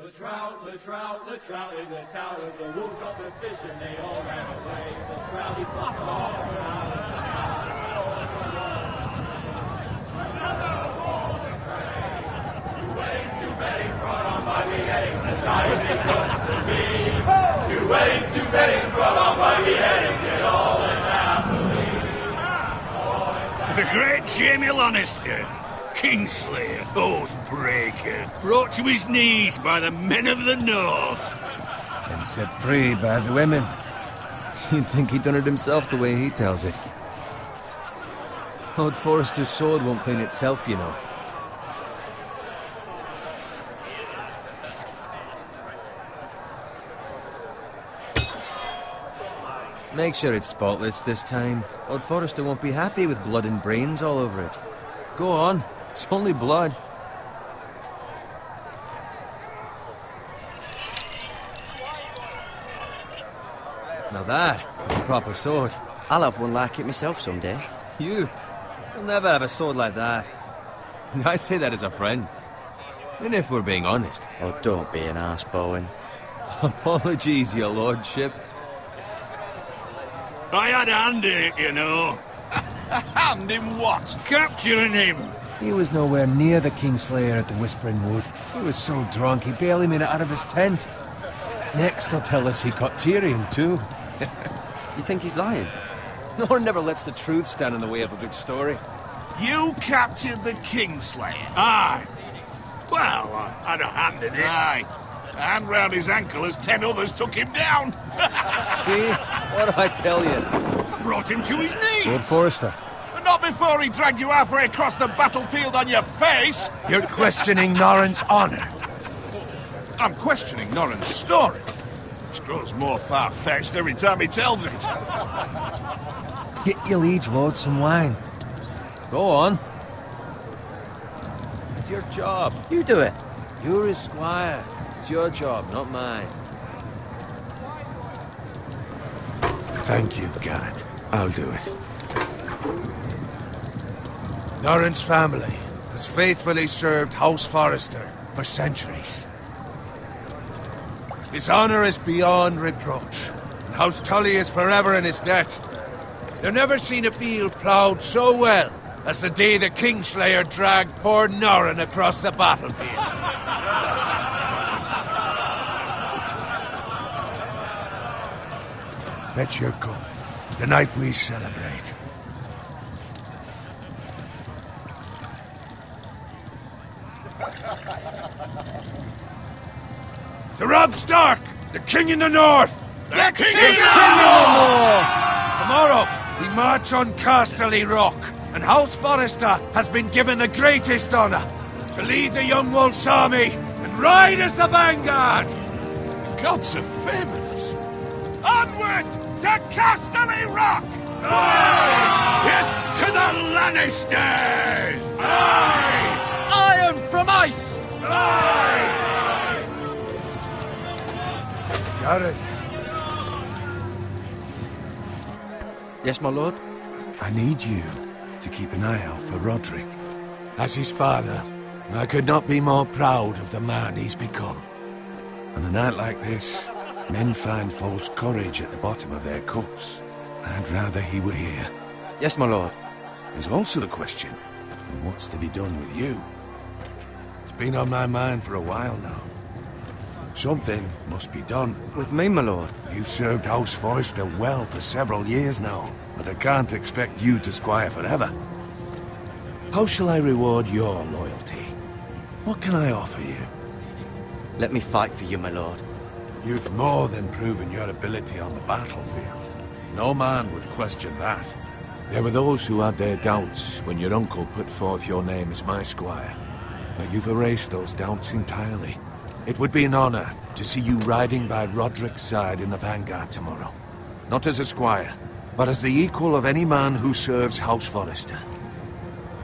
The trout in the towers, the wolves dropped the fish and they all ran away. The trout, he flopped off around the another golden prey. Two weddings brought on by beheadings, the diamond comes to me. Two weddings brought on by beheadings, yet all is happily. The great Jamie Lannister, Kingslayer, Oathbreaker, brought to his knees by the men of the North. And set free by the women. You'd think he'd done it himself the way he tells it. Lord Forrester's sword won't clean itself, you know. Make sure it's spotless this time. Lord Forrester won't be happy with blood and brains all over it. Go on. It's only blood. Now that is a proper sword. I'll have one like it myself someday. You'll never have a sword like that. I say that as a friend. And if we're being honest. Oh, don't be an arse, Bowen. Apologies, your lordship. I had a hand in it, you know. A hand in what? Capturing him. He was nowhere near the Kingslayer at the Whispering Wood. He was so drunk he barely made it out of his tent. Next he'll tell us he caught Tyrion too. You think he's lying? Nor never lets the truth stand in the way of a good story. You captured the Kingslayer? Aye. Well, I had a hand in it. Aye. A hand round his ankle as 10 others took him down. See? What did I tell you? Brought him to his knees. Lord Forrester. But not before he dragged you halfway across the battlefield on your face. You're questioning Norrin's honor. I'm questioning Norrin's story. Which grows more far-fetched every time he tells it. Get your liege lord some wine. Go on. It's your job. You do it. You're his squire. It's your job, not mine. Thank you, Garrett. I'll do it. Norrin's family has faithfully served House Forrester for centuries. His honor is beyond reproach, and House Tully is forever in his debt. They've never seen a field ploughed so well as the day the Kingslayer dragged poor Norrin across the battlefield. Fetch your cup. Tonight we celebrate. To Robb Stark, the King in the North! The King in the North! Tomorrow, we march on Casterly Rock, and House Forrester has been given the greatest honor to lead the Young Wolf's army and ride as the vanguard! The gods have favored us. Onward to Casterly Rock! Aye! Death to the Lannisters! Aye! Iron from ice! Aye! Garrett, Yes, my lord? I need you to keep an eye out for Roderick. As his father, I could not be more proud of the man he's become. On a night like this, men find false courage at the bottom of their cups. I'd rather he were here. Yes, my lord. There's also the question of what's to be done with you. It's been on my mind for a while now. Something must be done. With me, my lord? You've served House Forrester well for several years now, but I can't expect you to squire forever. How shall I reward your loyalty? What can I offer you? Let me fight for you, my lord. You've more than proven your ability on the battlefield. No man would question that. There were those who had their doubts when your uncle put forth your name as my squire. But you've erased those doubts entirely. It would be an honor to see you riding by Roderick's side in the vanguard tomorrow. Not as a squire, but as the equal of any man who serves House Forrester.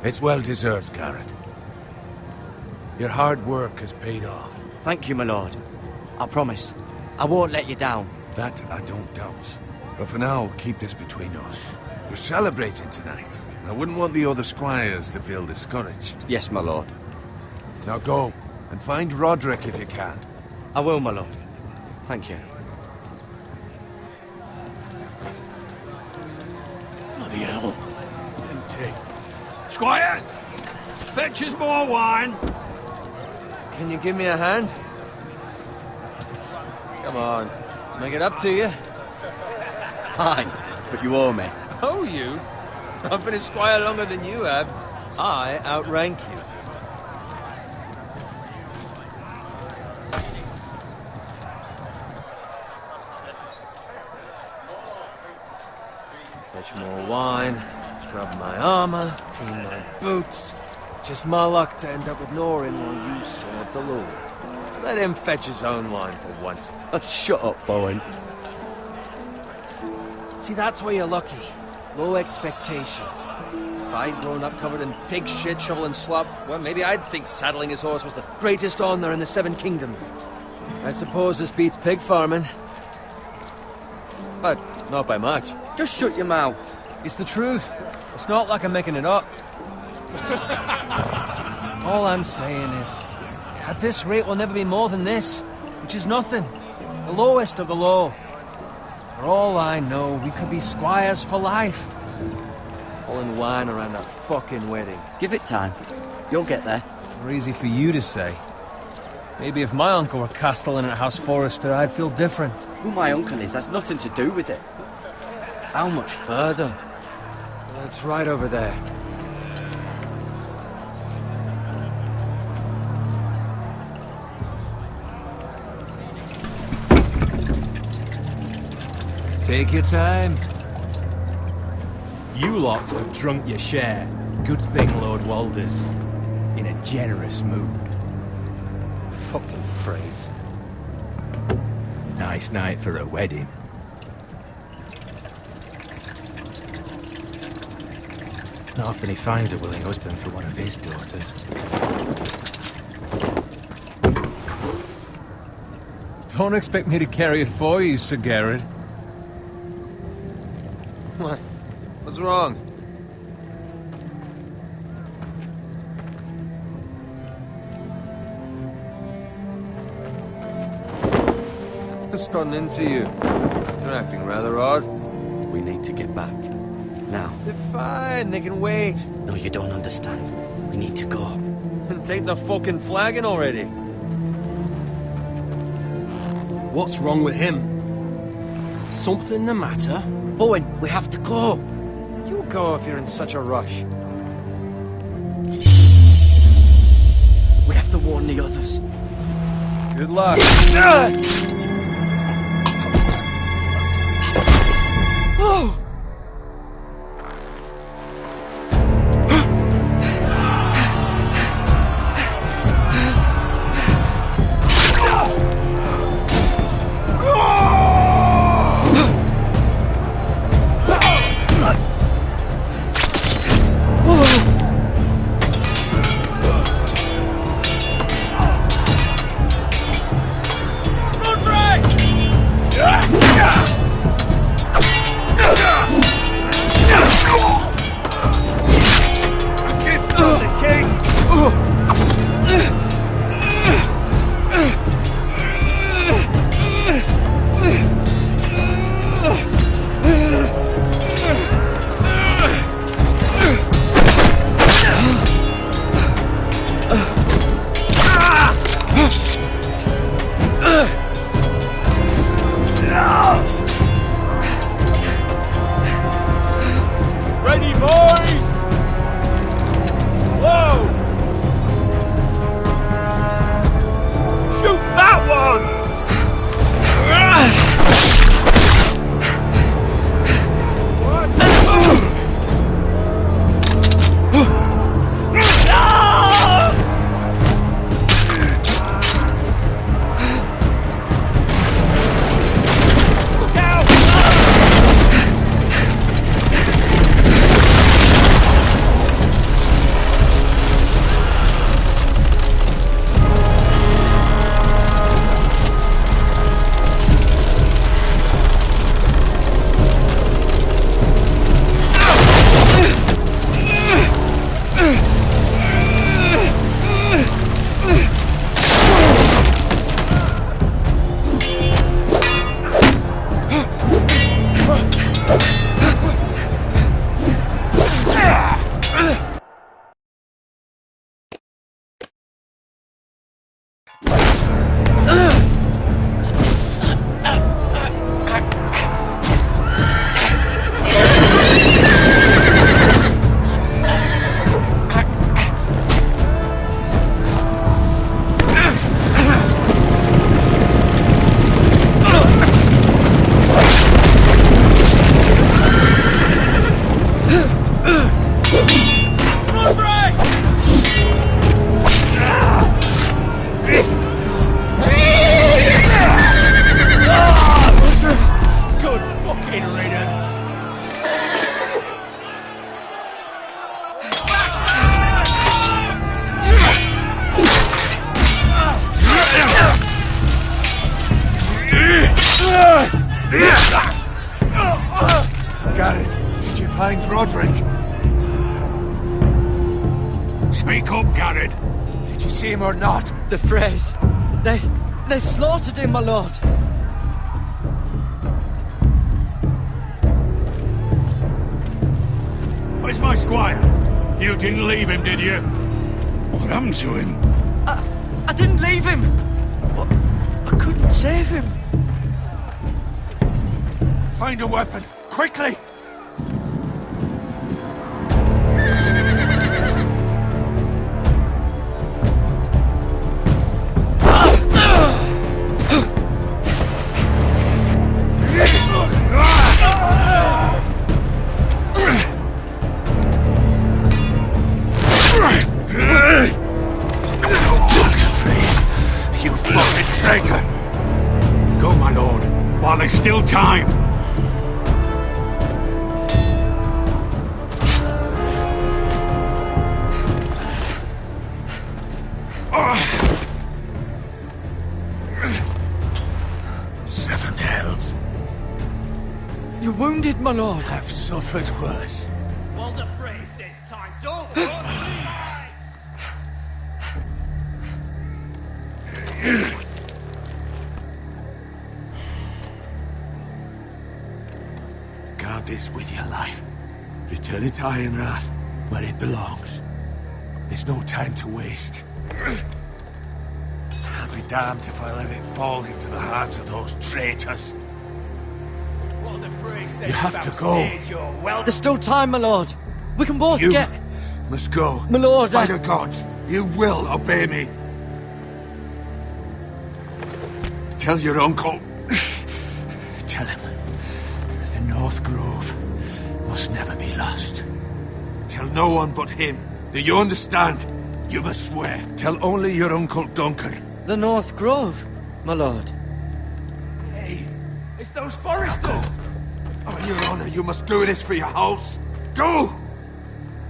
It's well deserved, Garrett. Your hard work has paid off. Thank you, my lord. I promise. I won't let you down. That I don't doubt. But for now, keep this between us. We're celebrating tonight. I wouldn't want the other squires to feel discouraged. Yes, my lord. Now go, and find Roderick if you can. I will, my lord. Thank you. Bloody hell. Empty. Squire! Fetch us more wine. Can you give me a hand? Come on. Make it up to you. Fine, but you owe me. Oh, you? I've been a squire longer than you have. I outrank you. Fetch more wine, scrub my armor, clean my boots. Just my luck to end up with Norin while you serve the Lord. Let him fetch his own wine for once. Oh, shut up, Bowen. See, that's where you're lucky. Low expectations. If I'd grown up covered in pig shit, shoveling slop, well, maybe I'd think saddling his horse was the greatest honour in the Seven Kingdoms. I suppose this beats pig farming. But not by much. Just shut your mouth. It's the truth. It's not like I'm making it up. All I'm saying is, at this rate we'll never be more than this, which is nothing. The lowest of the low. For all I know, we could be squires for life. Pulling wine around a fucking wedding. Give it time. You'll get there. More easy for you to say. Maybe if my uncle were castellan at House Forrester, I'd feel different. Who my uncle is has nothing to do with it. How much further? It's right over there. Take your time. You lot have drunk your share. Good thing Lord Walder's in a generous mood. Fucking phrase. Nice night for a wedding. Not often he finds a willing husband for one of his daughters. Don't expect me to carry it for you, Sir Garrett. What? What's wrong? What's gotten into you? You're acting rather odd. We need to get back. Now. They're fine, they can wait. No, you don't understand. We need to go. And take the fucking flagon already. What's wrong with him? Something the matter? Bowen, we have to go. You go if you're in such a rush. We have to warn the others. Good luck. Oh! Garrett, did you find Roderick? Speak up, Garrett. Did you see him or not? The Freys. They slaughtered him, my lord. Where's my squire? You didn't leave him, did you? What happened to him? I didn't leave him. But I couldn't save him. Find a weapon, quickly! You fucking traitor! Go, my lord, while there's still time. Seven hells. You're wounded, my lord. I've suffered worse. Well, the phrase says time's over. Guard this with your life. Return it to Ironrath, where it belongs. There's no time to waste. I'll be damned if I let it fall into the hands of those traitors. Well, the phrase says You have to go. There's still time, my lord. We can both You get... must go. My lord, By the gods, you will obey me. Tell your uncle. Tell him. The North Grove must never be lost. Tell no one but him. Do you understand? You must swear. Tell only your Uncle Duncan. The North Grove, my lord. Hey, it's those foresters. Go. On your honor, you must do this for your house. Go!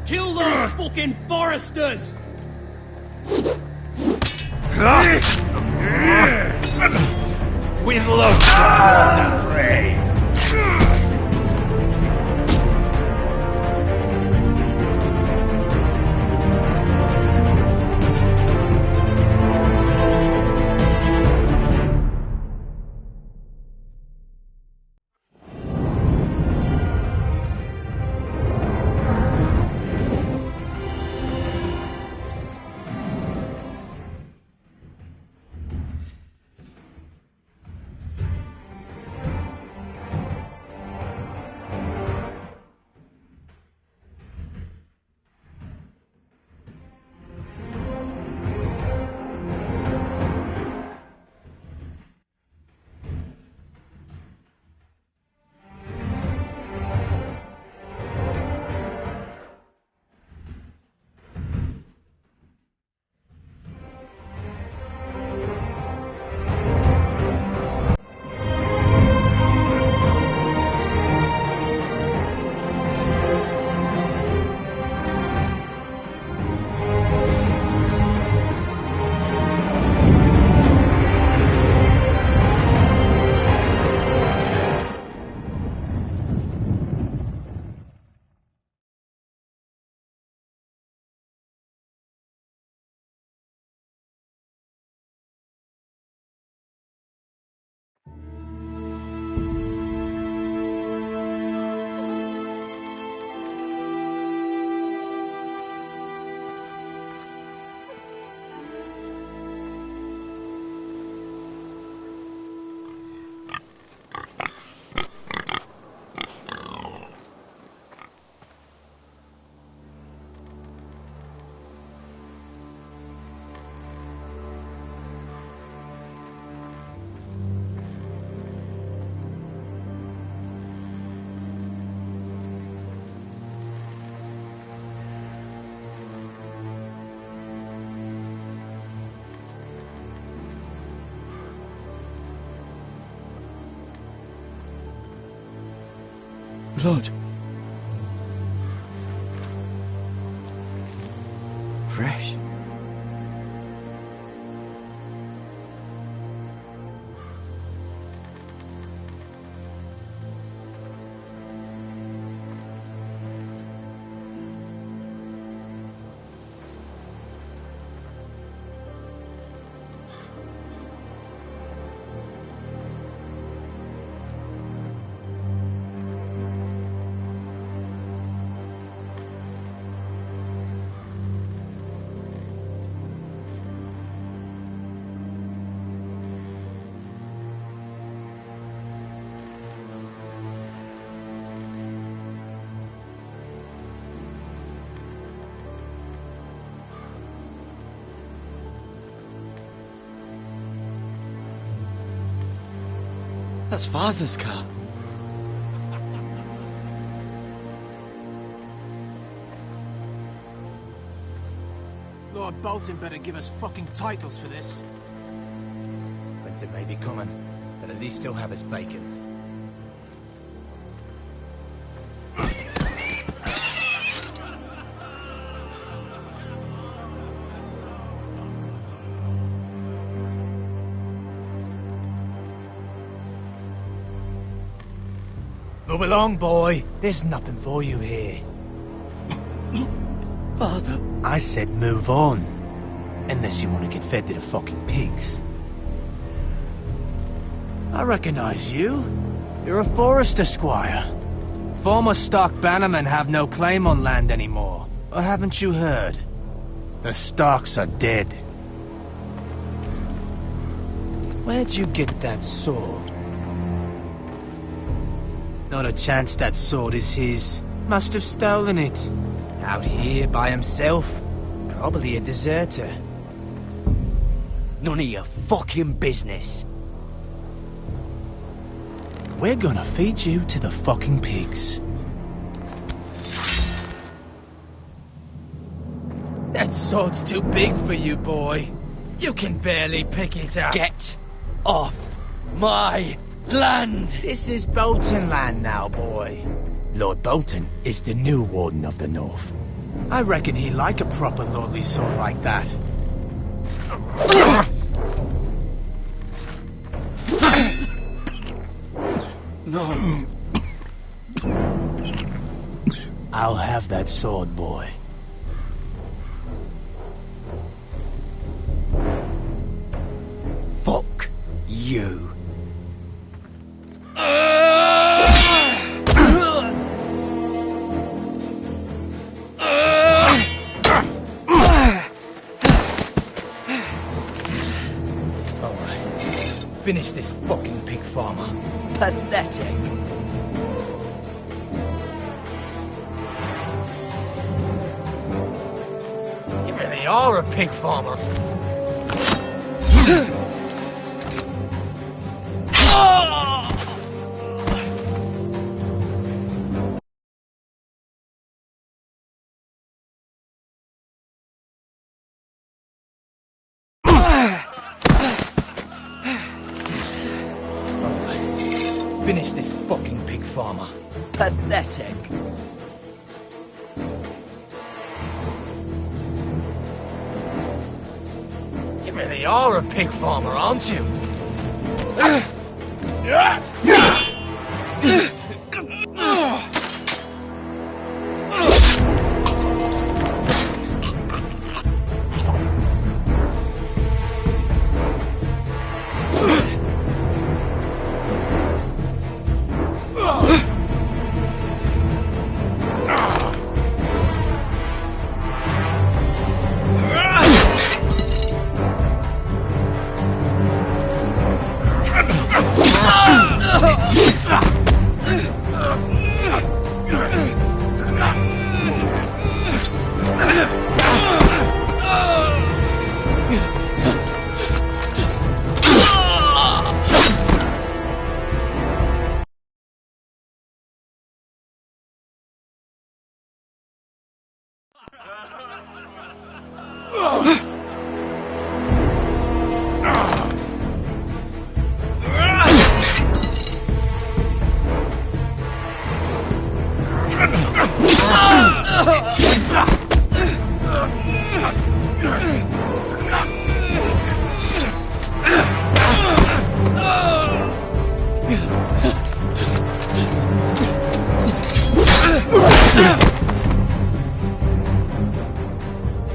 Kill those fucking foresters! With love, the fray. Blood. Fresh. That's Father's car. Lord Bolton better give us fucking titles for this. Winter may be coming, but at least he'll have his bacon. Move along, boy. There's nothing for you here. Father. I said move on. Unless you want to get fed to the fucking pigs. I recognize you. You're a Forester squire. Former stock bannermen have no claim on land anymore. Or haven't you heard? The Starks are dead. Where'd you get that sword? Not a chance that sword is his. Must have stolen it. Out here by himself. Probably a deserter. None of your fucking business. We're gonna feed you to the fucking pigs. That sword's too big for you, boy. You can barely pick it up. Get off my land! This is Bolton land now, boy. Lord Bolton is the new Warden of the North. I reckon he'd like a proper lordly sword like that. No. I'll have that sword, boy. Fuck you. Finish this fucking pig farmer. Pathetic. You really are a pig farmer. Finish this fucking pig farmer. Pathetic. You really are a pig farmer, aren't you?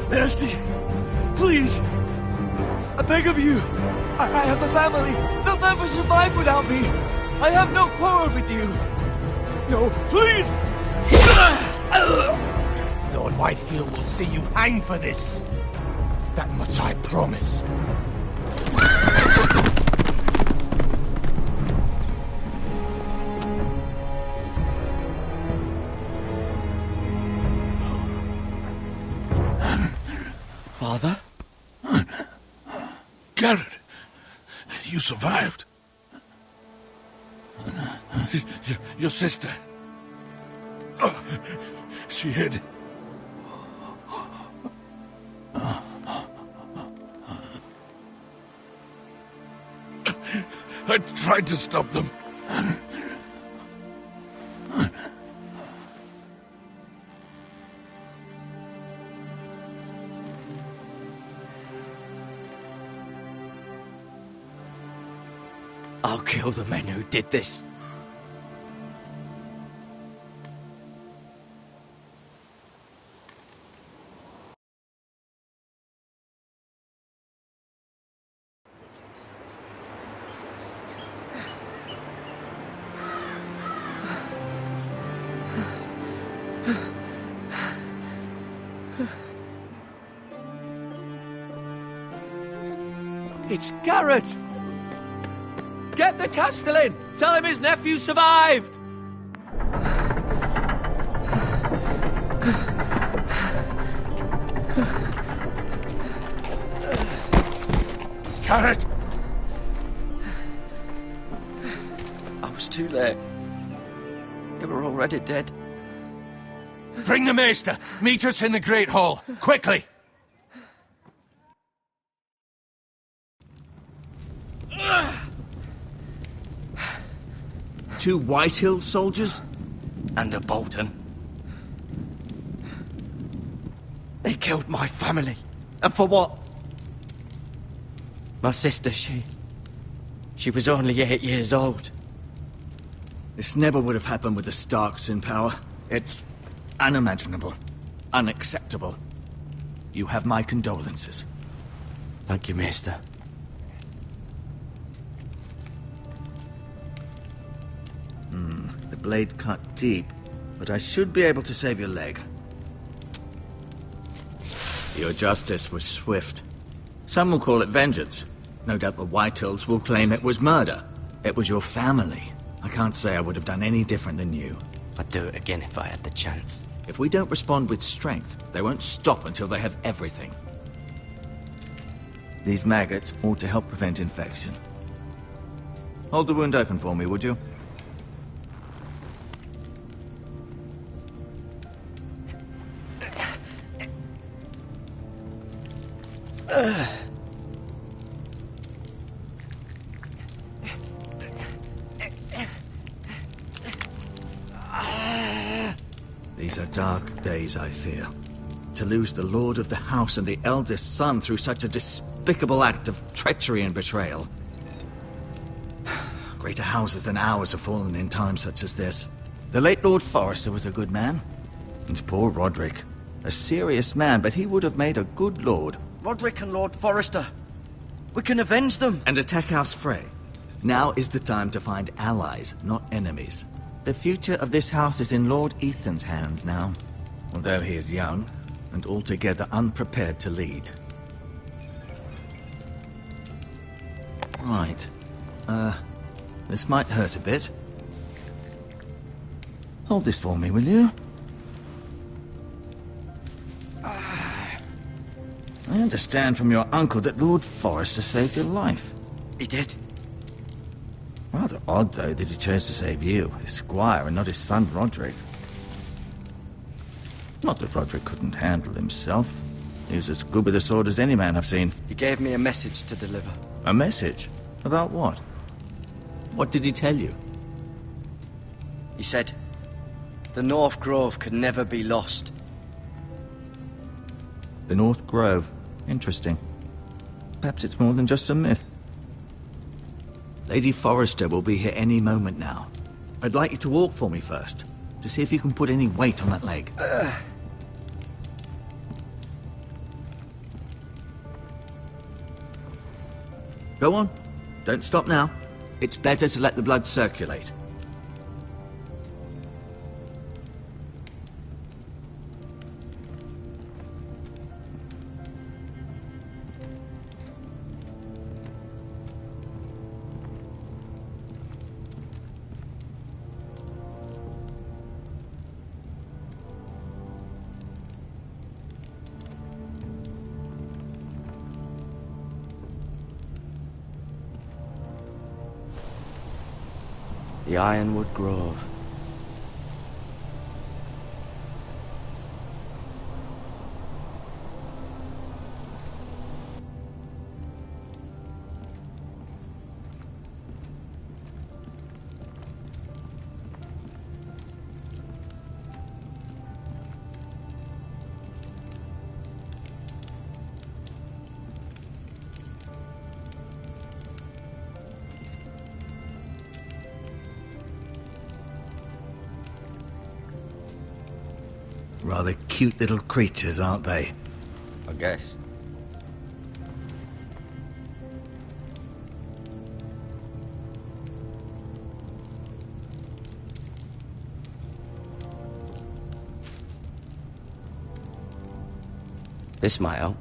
Mercy! Please! I beg of you! I have a family! They'll never survive without me! I have no quarrel with you! No, please! Lord Whitehill will see you hang for this. That much I promise. Father? Garrett, you survived. Your sister. Oh, she hid. I tried to stop them. I'll kill the men who did this. It's Garrett! Get the Castellan! Tell him his nephew survived! Garrett! I was too late. They were already dead. Bring the Maester! Meet us in the Great Hall! Quickly! Two Whitehill soldiers? And a Bolton. They killed my family. And for what? My sister, she was only 8 years old. This never would have happened with the Starks in power. It's unimaginable. Unacceptable. You have my condolences. Thank you, Maester. The blade cut deep, but I should be able to save your leg. Your justice was swift. Some will call it vengeance. No doubt the Whitehills will claim it was murder. It was your family. I can't say I would have done any different than you. I'd do it again if I had the chance. If we don't respond with strength, they won't stop until they have everything. These maggots ought to help prevent infection. Hold the wound open for me, would you? These are dark days, I fear. To lose the lord of the house and the eldest son through such a despicable act of treachery and betrayal. Greater houses than ours have fallen in times such as this. The late Lord Forrester was a good man. And poor Roderick. A serious man, but he would have made a good lord. Roderick and Lord Forrester. We can avenge them. And attack House Frey. Now is the time to find allies, not enemies. The future of this house is in Lord Ethan's hands now. Although he is young, and altogether unprepared to lead. Right. This might hurt a bit. Hold this for me, will you? I understand from your uncle that Lord Forrester saved your life. He did. Rather odd, though, that he chose to save you, his squire, and not his son Roderick. Not that Roderick couldn't handle himself. He was as good with a sword as any man I've seen. He gave me a message to deliver. A message? About what? What did he tell you? He said, the North Grove could never be lost. The North Grove. Interesting. Perhaps it's more than just a myth. Lady Forrester will be here any moment now. I'd like you to walk for me first, to see if you can put any weight on that leg. Go on. Don't stop now. It's better to let the blood circulate. The the Ironwood Grove. Rather cute little creatures, aren't they? I guess. This might help.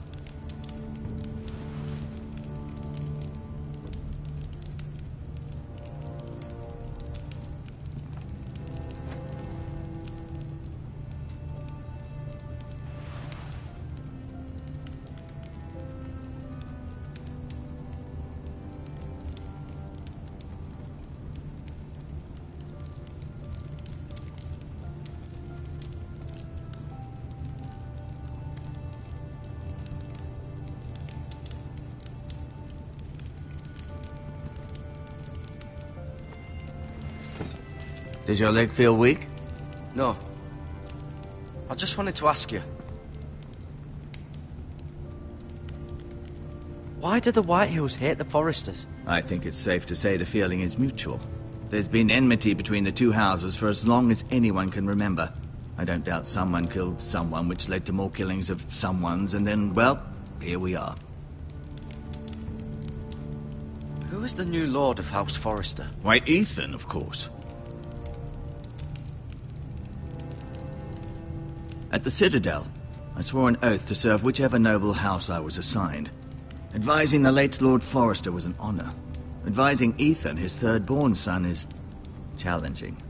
Does your leg feel weak? No. I just wanted to ask you. Why do the Whitehills hate the Foresters? I think it's safe to say the feeling is mutual. There's been enmity between the two houses for as long as anyone can remember. I don't doubt someone killed someone, which led to more killings of someones, and then, well, here we are. Who is the new Lord of House Forrester? Why, Ethan, of course. At the Citadel, I swore an oath to serve whichever noble house I was assigned. Advising the late Lord Forrester was an honor. Advising Ethan, his third-born son, is challenging.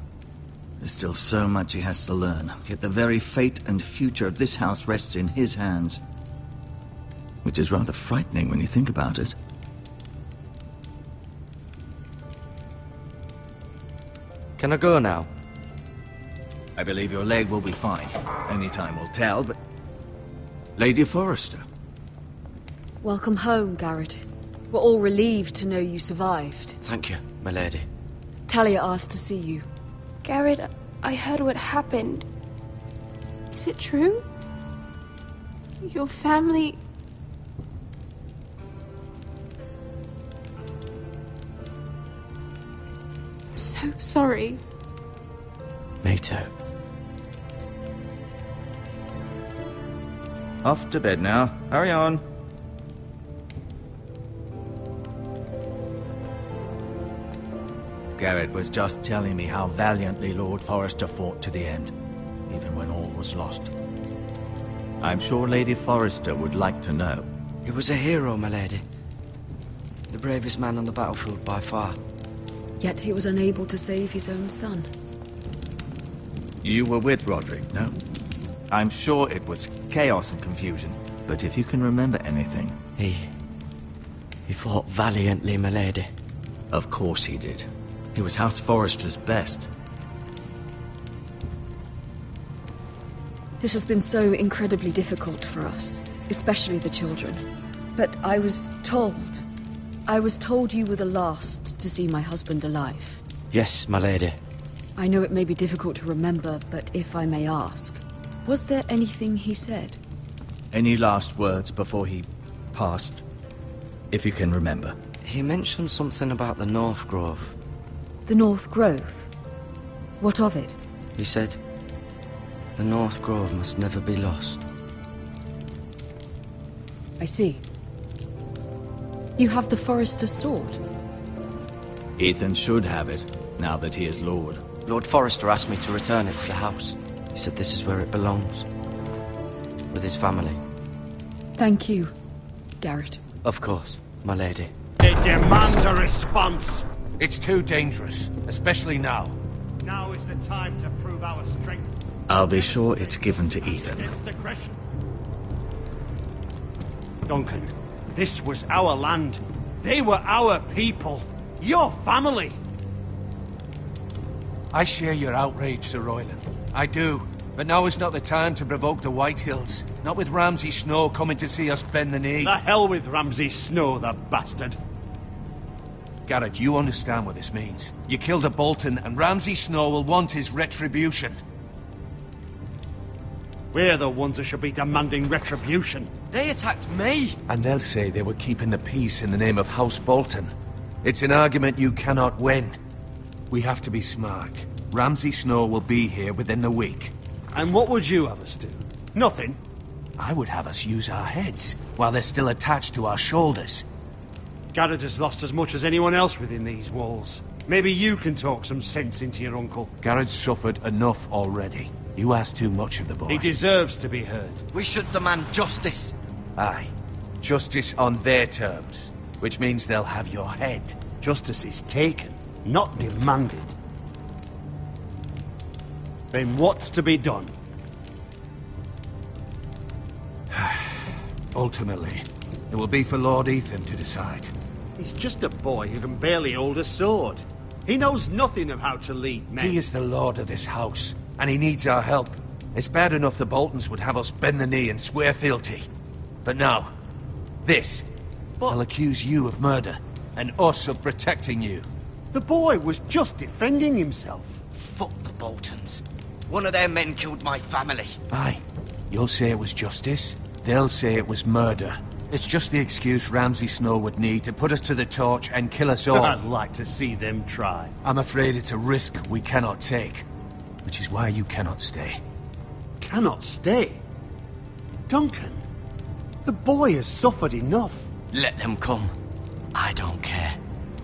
There's still so much he has to learn, yet the very fate and future of this house rests in his hands. Which is rather frightening when you think about it. Can I go now? I believe your leg will be fine. Only time will tell, but... Lady Forrester. Welcome home, Garrett. We're all relieved to know you survived. Thank you, my lady. Talia asked to see you. Garrett, I heard what happened. Is it true? Your family... I'm so sorry. Me too. Off to bed now. Hurry on. Garrett was just telling me how valiantly Lord Forrester fought to the end, even when all was lost. I'm sure Lady Forrester would like to know. He was a hero, my lady. The bravest man on the battlefield by far. Yet he was unable to save his own son. You were with Roderick, no? I'm sure it was chaos and confusion, but if you can remember anything... He fought valiantly, my lady. Of course he did. He was House Forrester's best. This has been so incredibly difficult for us, especially the children. But I was told you were the last to see my husband alive. Yes, my lady. I know it may be difficult to remember, but if I may ask, was there anything he said? Any last words before he passed? If you can remember. He mentioned something about the North Grove. The North Grove? What of it? He said, the North Grove must never be lost. I see. You have the Forrester's sword. Ethan should have it, now that he is Lord. Lord Forrester asked me to return it to the house. He said this is where it belongs. With his family. Thank you, Garrett. Of course, my lady. It demands a response. It's too dangerous, especially now. Now is the time to prove our strength. I'll be sure it's given to Ethan. It's the question. Duncan, this was our land. They were our people. Your family. I share your outrage, Sir Royland. I do. But now is not the time to provoke the Whitehills. Not with Ramsay Snow coming to see us bend the knee. The hell with Ramsay Snow, the bastard. Garrett, you understand what this means. You killed a Bolton, and Ramsay Snow will want his retribution. We're the ones that should be demanding retribution. They attacked me! And they'll say they were keeping the peace in the name of House Bolton. It's an argument you cannot win. We have to be smart. Ramsay Snow will be here within the week. And what would you have us do? Nothing. I would have us use our heads, while they're still attached to our shoulders. Garrett has lost as much as anyone else within these walls. Maybe you can talk some sense into your uncle. Garrett's suffered enough already. You ask too much of the boy. He deserves to be heard. We should demand justice. Aye. Justice on their terms, which means they'll have your head. Justice is taken, not demanded. Then what's to be done? Ultimately, it will be for Lord Ethan to decide. He's just a boy who can barely hold a sword. He knows nothing of how to lead men. He is the lord of this house, and he needs our help. It's bad enough the Boltons would have us bend the knee and swear fealty. But now, this. They'll accuse you of murder, and us of protecting you. The boy was just defending himself. Fuck the Boltons. One of their men killed my family. Aye. You'll say it was justice. They'll say it was murder. It's just the excuse Ramsay Snow would need to put us to the torch and kill us all. I'd like to see them try. I'm afraid it's a risk we cannot take. Which is why you cannot stay. Cannot stay? Duncan, the boy has suffered enough. Let them come. I don't care.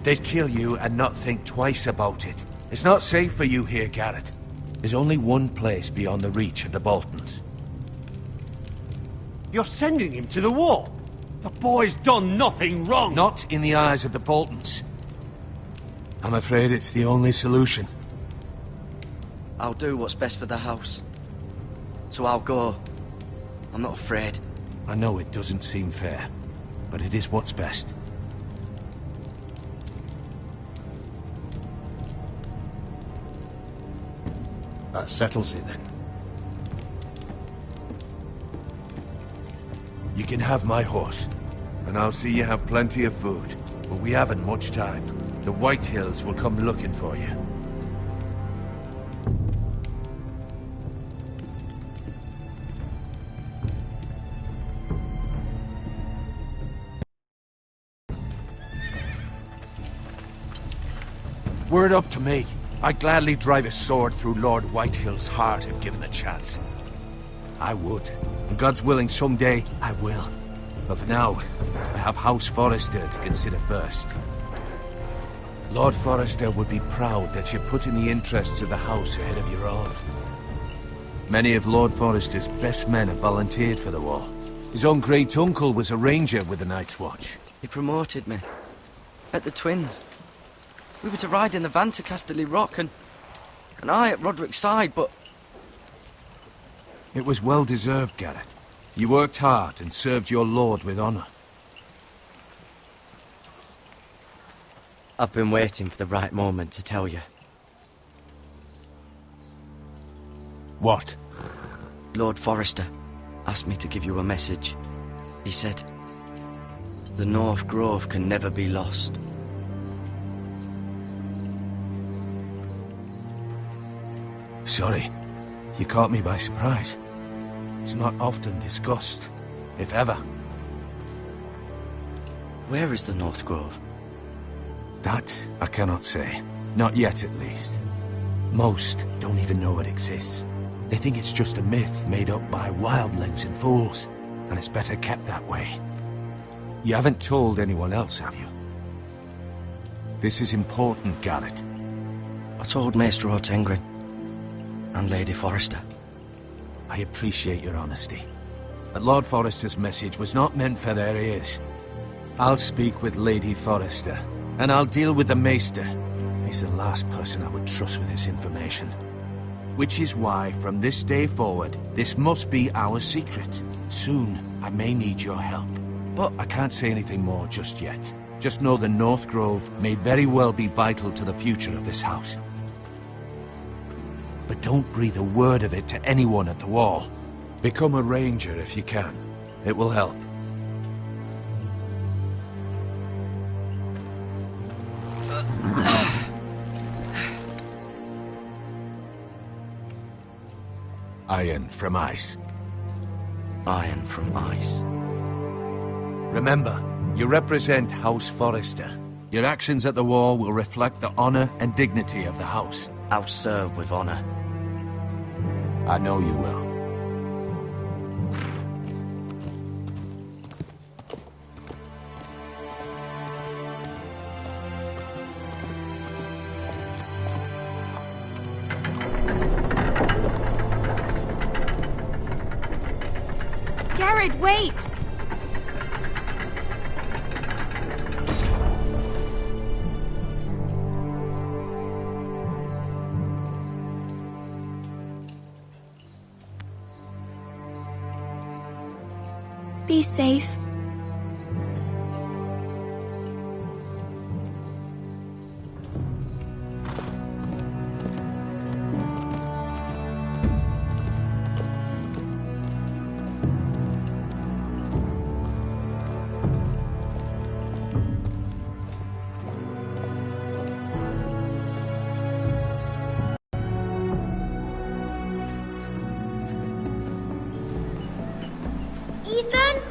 They'd kill you and not think twice about it. It's not safe for you here, Garrett. There's only one place beyond the reach of the Boltons. You're sending him to the wall. The boy's done nothing wrong. Not in the eyes of the Boltons. I'm afraid it's the only solution. I'll do what's best for the house. So I'll go. I'm not afraid. I know it doesn't seem fair, but it is what's best. That settles it, then. You can have my horse, and I'll see you have plenty of food. But we haven't much time. The Whitehills will come looking for you. Were it up to me, I'd gladly drive a sword through Lord Whitehill's heart if given a chance. I would. And God's willing, someday I will. But for now, I have House Forrester to consider first. Lord Forrester would be proud that you're putting the interests of the house ahead of your own. Many of Lord Forrester's best men have volunteered for the war. His own great-uncle was a ranger with the Night's Watch. He promoted me. At the Twins. We were to ride in the van to Casterly Rock, and I at Roderick's side, but... It was well-deserved, Garrett. You worked hard and served your lord with honor. I've been waiting for the right moment to tell you. What? Lord Forrester asked me to give you a message. He said, the North Grove can never be lost. Sorry. You caught me by surprise. It's not often discussed, if ever. Where is the North Grove? That I cannot say. Not yet, at least. Most don't even know it exists. They think it's just a myth made up by wildlings and fools, and it's better kept that way. You haven't told anyone else, have you? This is important, Garrett. I told Maester Ortengren and Lady Forrester. I appreciate your honesty. But Lord Forrester's message was not meant for their ears. I'll speak with Lady Forrester, and I'll deal with the Maester. He's the last person I would trust with this information. Which is why, from this day forward, this must be our secret. Soon, I may need your help. But I can't say anything more just yet. Just know the North Grove may very well be vital to the future of this house. but don't breathe a word of it to anyone at the wall. Become a ranger if you can. It will help. Iron from ice. Iron from ice. Remember, you represent House Forrester. Your actions at the wall will reflect the honor and dignity of the house. I'll serve with honor. I know you will. Garrett, wait! Be safe. Ethan?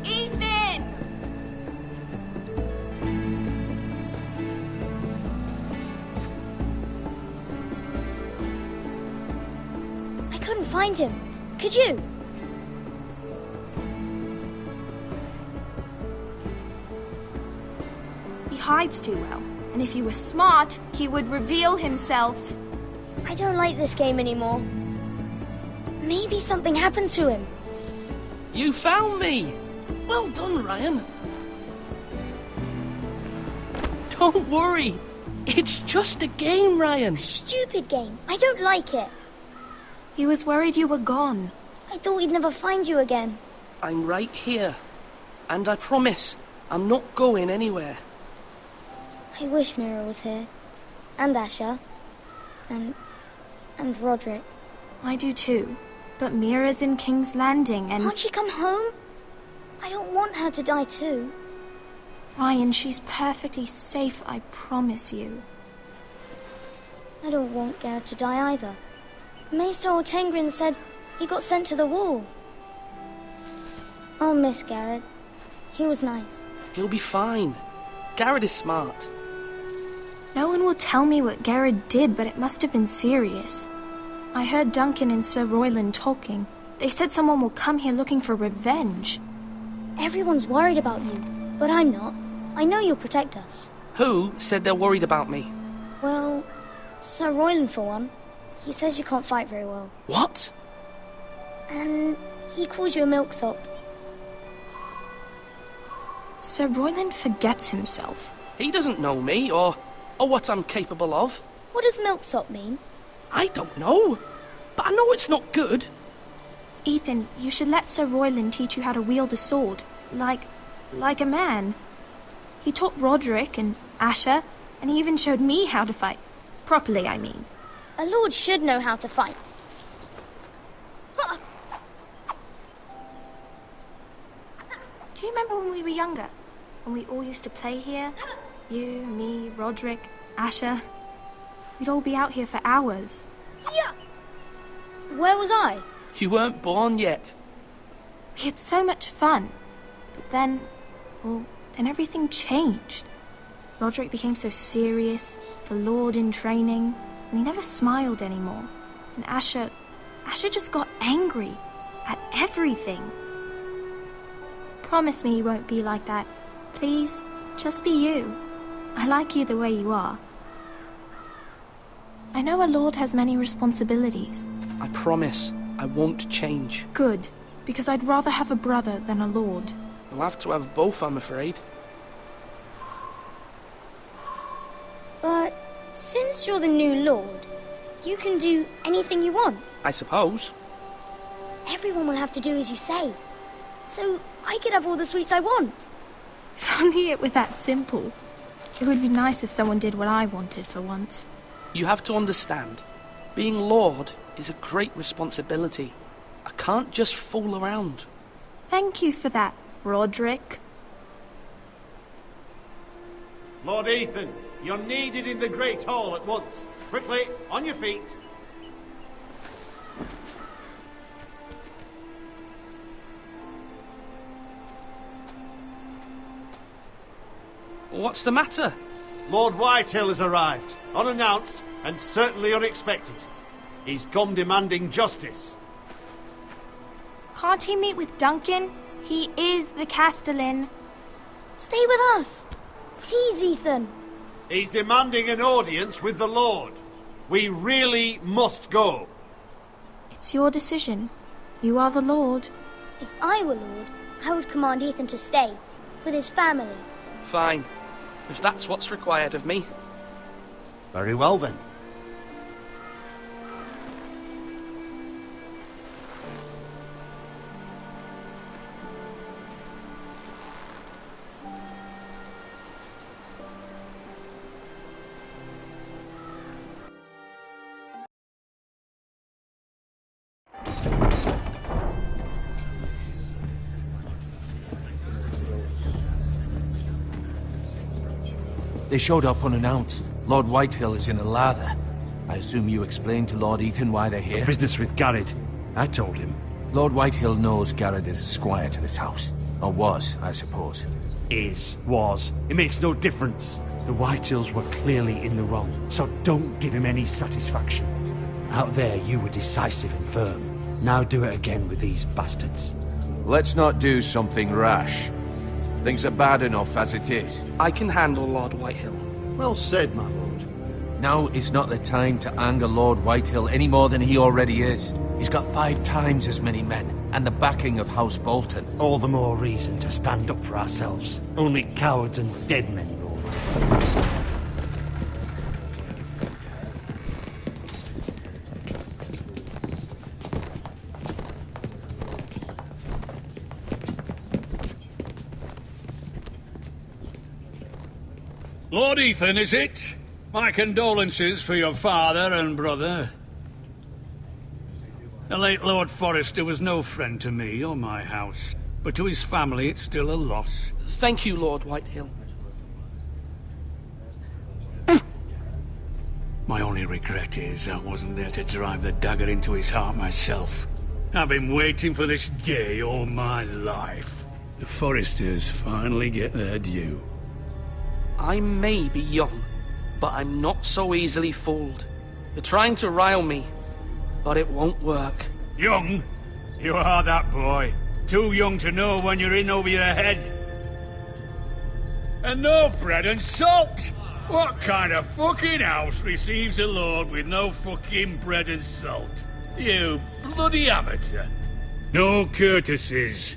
Ethan! I couldn't find him. Could you? He hides too well, and if he were smart, he would reveal himself. I don't like this game anymore. Maybe something happened to him. You found me! Well done, Ryan. Don't worry. It's just a game, Ryan. A stupid game. I don't like it. He was worried you were gone. I thought we'd never find you again. I'm right here. And I promise, I'm not going anywhere. I wish Mira was here. And Asher. And Roderick. I do too. But Mira's in King's Landing and... Can't she come home? I don't want her to die too. Ryan, she's perfectly safe, I promise you. I don't want Garrett to die either. Maester Ortengrin said he got sent to the wall. I'll miss Garrett. He was nice. He'll be fine. Garrett is smart. No one will tell me what Garrett did, but it must have been serious. I heard Duncan and Sir Royland talking. They said someone will come here looking for revenge. Everyone's worried about you, but I'm not. I know you'll protect us. Who said they're worried about me? Well, Sir Royland for one. He says you can't fight very well. What? And he calls you a milksop. Sir Royland forgets himself. He doesn't know me, or what I'm capable of. What does milksop mean? I don't know, but I know it's not good. Ethan, you should let Sir Royland teach you how to wield a sword, like a man. He taught Roderick and Asher, and he even showed me how to fight. Properly, I mean. A lord should know how to fight. Do you remember when we were younger? When we all used to play here? You, me, Roderick, Asher. We'd all be out here for hours. Yeah. Where was I? You weren't born yet. We had so much fun. But then everything changed. Roderick became so serious, the Lord in training, and he never smiled anymore. And Asher just got angry at everything. Promise me you won't be like that. Please, just be you. I like you the way you are. I know a lord has many responsibilities. I promise I won't change. Good, because I'd rather have a brother than a lord. I'll have to have both, I'm afraid. But since you're the new lord, you can do anything you want. I suppose. Everyone will have to do as you say. So I could have all the sweets I want. If only it were that simple. It would be nice if someone did what I wanted for once. You have to understand, being Lord is a great responsibility. I can't just fool around. Thank you for that, Roderick. Lord Ethan, you're needed in the Great Hall at once. Quickly, on your feet. What's the matter? Lord Whitehill has arrived, unannounced and certainly unexpected. He's come demanding justice. Can't he meet with Duncan? He is the Castellan. Stay with us. Please, Ethan. He's demanding an audience with the Lord. We really must go. It's your decision. You are the Lord. If I were Lord, I would command Ethan to stay, with his family. Fine, if that's what's required of me. Very well then. They showed up unannounced. Lord Whitehill is in a lather. I assume you explained to Lord Ethan why they're here? Business with Garrett. I told him. Lord Whitehill knows Garrett is a squire to this house. Or was, I suppose. Was. It makes no difference. The Whitehills were clearly in the wrong, so don't give him any satisfaction. Out there, you were decisive and firm. Now do it again with these bastards. Let's not do something rash. Things are bad enough as it is. I can handle Lord Whitehill. Well said, my lord. Now is not the time to anger Lord Whitehill any more than he already is. He's got 5 times as many men, and the backing of House Bolton. All the more reason to stand up for ourselves. Only cowards and dead men roll over. Lord Ethan, is it? My condolences for your father and brother. The late Lord Forrester was no friend to me or my house, but to his family it's still a loss. Thank you, Lord Whitehill. My only regret is I wasn't there to drive the dagger into his heart myself. I've been waiting for this day all my life. The Forresters finally get their due. I may be young, but I'm not so easily fooled. You're trying to rile me, but it won't work. Young? You are that boy. Too young to know when you're in over your head. And no bread and salt! What kind of fucking house receives a lord with no fucking bread and salt? You bloody amateur. No courtesies.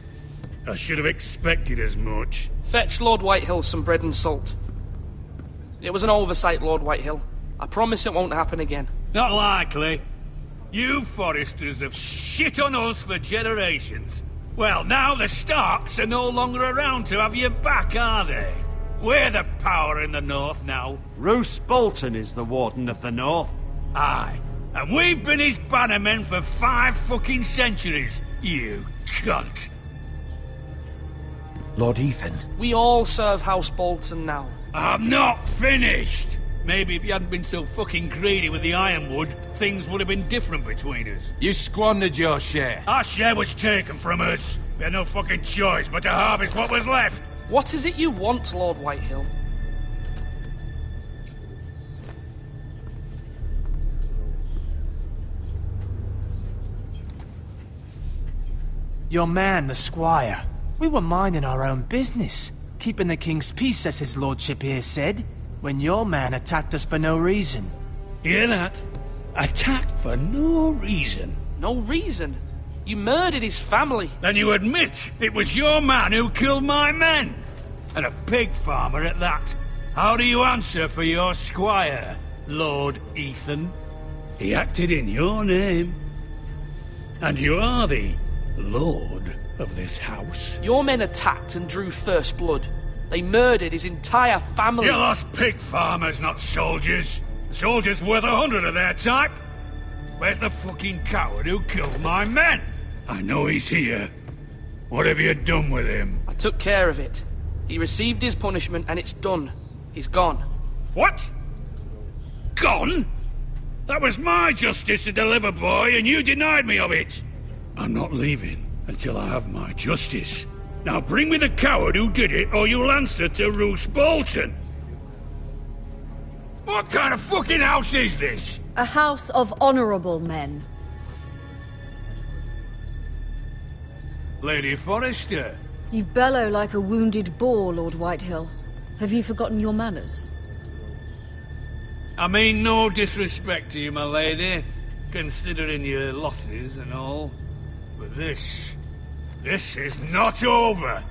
I should have expected as much. Fetch Lord Whitehill some bread and salt. It was an oversight, Lord Whitehill. I promise it won't happen again. Not likely. You Forresters have shit on us for generations. Well, now the Starks are no longer around to have you back, are they? We're the power in the north now. Roose Bolton is the Warden of the North. Aye. And we've been his bannermen for 5 fucking centuries, you cunt. Lord Ethan. We all serve House Bolton now. I'm not finished! Maybe if you hadn't been so fucking greedy with the ironwood, things would have been different between us. You squandered your share. Our share was taken from us. We had no fucking choice but to harvest what was left. What is it you want, Lord Whitehill? Your man, the squire. We were minding our own business, keeping the king's peace, as his lordship here said, when your man attacked us for no reason. Hear that? Attacked for no reason. No reason? You murdered his family. Then you admit it was your man who killed my men. And a pig farmer at that. How do you answer for your squire, Lord Ethan? He acted in your name. And you are the Lord of this house. Your men attacked and drew first blood. They murdered his entire family. You lost pig farmers, not soldiers. The soldiers worth 100 of their type. Where's the fucking coward who killed my men? I know he's here. What have you done with him? I took care of it. He received his punishment and it's done. He's gone. What? Gone? That was my justice to deliver, boy, and you denied me of it. I'm not leaving until I have my justice. Now bring me the coward who did it, or you'll answer to Roose Bolton. What kind of fucking house is this? A house of honorable men. Lady Forrester. You bellow like a wounded boar, Lord Whitehill. Have you forgotten your manners? I mean no disrespect to you, my lady, considering your losses and all. But this is not over.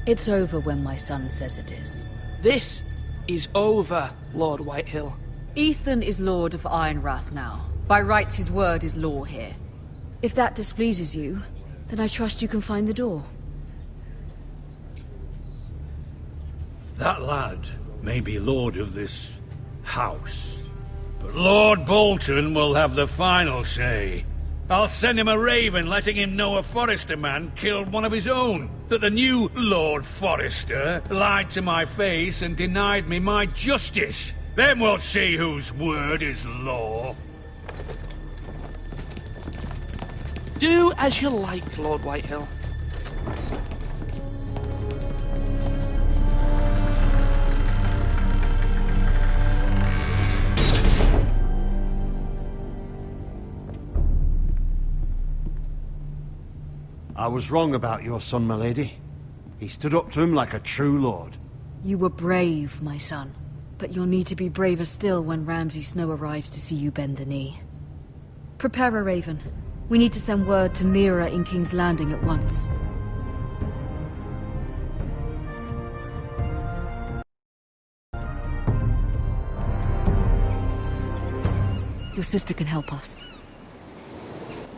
It's over when my son says it is. This is over, Lord Whitehill. Ethan is Lord of Ironrath now. By rights, his word is law here. If that displeases you, then I trust you can find the door. That lad may be lord of this house, but Lord Bolton will have the final say. I'll send him a raven letting him know a Forrester man killed one of his own, that the new Lord Forrester lied to my face and denied me my justice. Then we'll see whose word is law. Do as you like, Lord Whitehill. I was wrong about your son, my lady. He stood up to him like a true lord. You were brave, my son. But you'll need to be braver still when Ramsay Snow arrives to see you bend the knee. Prepare a raven. We need to send word to Mira in King's Landing at once. Your sister can help us.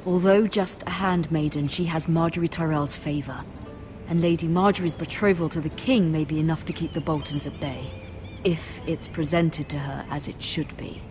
Although just a handmaiden, she has Marjorie Tyrell's favor. And Lady Marjorie's betrothal to the king may be enough to keep the Boltons at bay. If it's presented to her as it should be.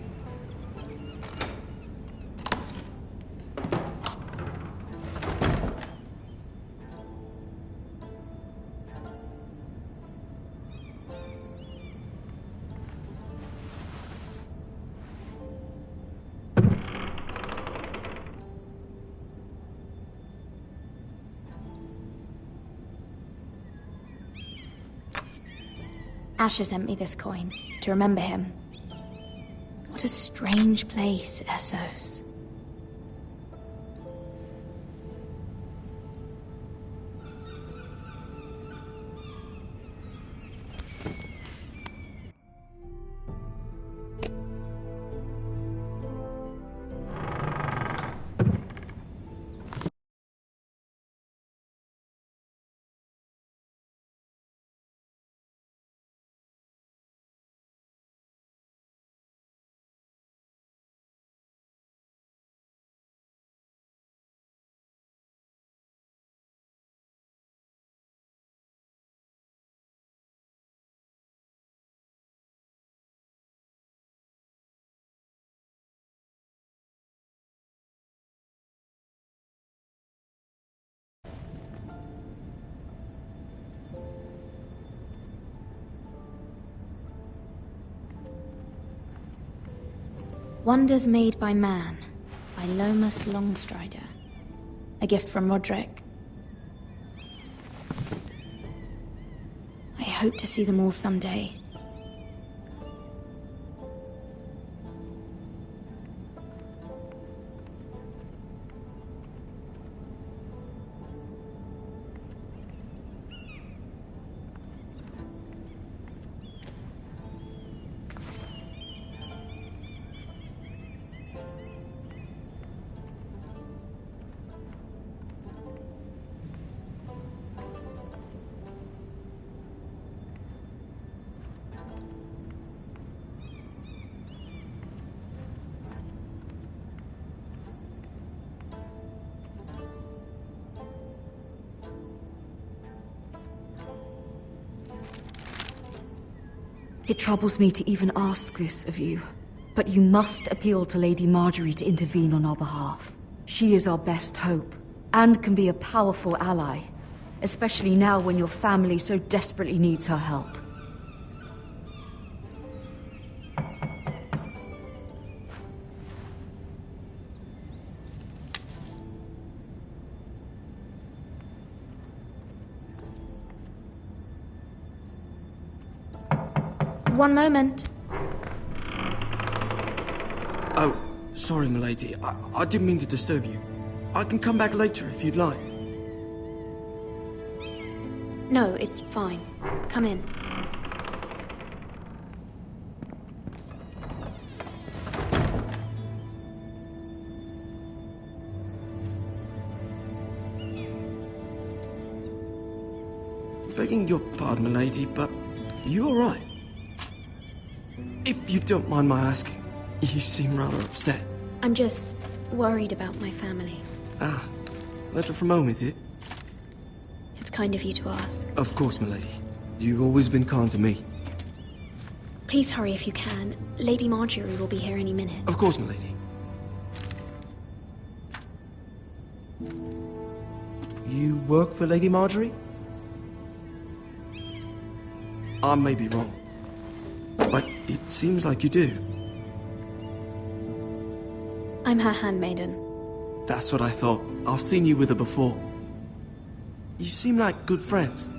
Asher sent me this coin, to remember him. What a strange place, Essos. Wonders Made by Man, by Lomas Longstrider. A gift from Roderick. I hope to see them all someday. It troubles me to even ask this of you, but you must appeal to Lady Marjorie to intervene on our behalf. She is our best hope, and can be a powerful ally, especially now when your family so desperately needs her help. One moment. Oh, sorry, milady. I didn't mean to disturb you. I can come back later if you'd like. No, it's fine. Come in. Begging your pardon, milady, but you all right? If you don't mind my asking, you seem rather upset. I'm just worried about my family. Ah, letter from home, is it? It's kind of you to ask. Of course, milady. You've always been kind to me. Please hurry if you can. Lady Marjorie will be here any minute. Of course, milady. You work for Lady Marjorie? I may be wrong, but it seems like you do. I'm her handmaiden. That's what I thought. I've seen you with her before. You seem like good friends.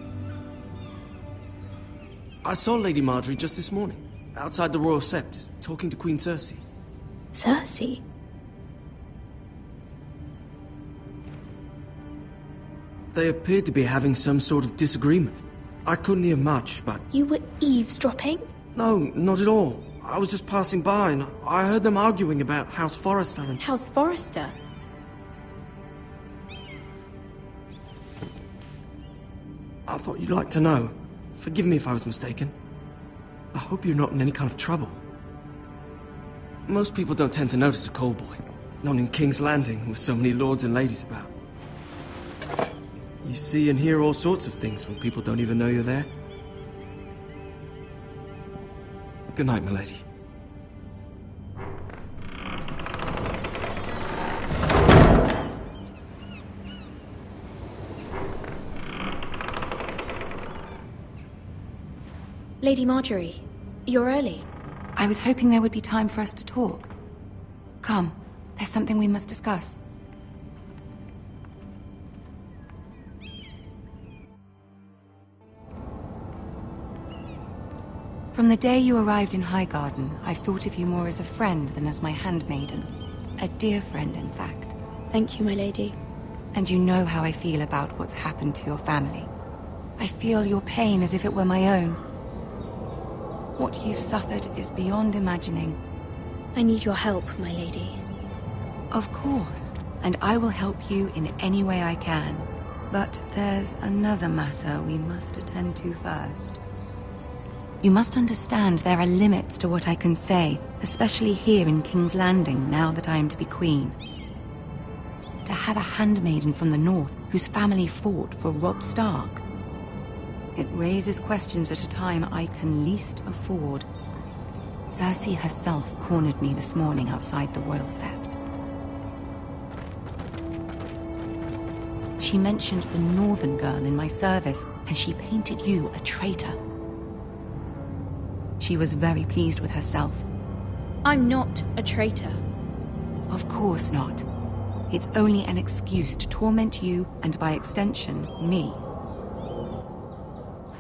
I saw Lady Marjorie just this morning, outside the Royal Sept, talking to Queen Cersei. Cersei? They appeared to be having some sort of disagreement. I couldn't hear much, but... You were eavesdropping? No, not at all. I was just passing by and I heard them arguing about House Forrester and... House Forrester? I thought you'd like to know. Forgive me if I was mistaken. I hope you're not in any kind of trouble. Most people don't tend to notice a call boy. Not in King's Landing with so many lords and ladies about. You see and hear all sorts of things when people don't even know you're there. Good night, milady. Lady Marjorie, you're early. I was hoping there would be time for us to talk. Come, there's something we must discuss. From the day you arrived in Highgarden, I've thought of you more as a friend than as my handmaiden. A dear friend, in fact. Thank you, my lady. And you know how I feel about what's happened to your family. I feel your pain as if it were my own. What you've suffered is beyond imagining. I need your help, my lady. Of course, and I will help you in any way I can. But there's another matter we must attend to first. You must understand there are limits to what I can say, especially here in King's Landing, now that I am to be queen. To have a handmaiden from the north whose family fought for Robb Stark. It raises questions at a time I can least afford. Cersei herself cornered me this morning outside the Royal Sept. She mentioned the northern girl in my service, and she painted you a traitor. She was very pleased with herself. I'm not a traitor. Of course not. It's only an excuse to torment you, and by extension, me.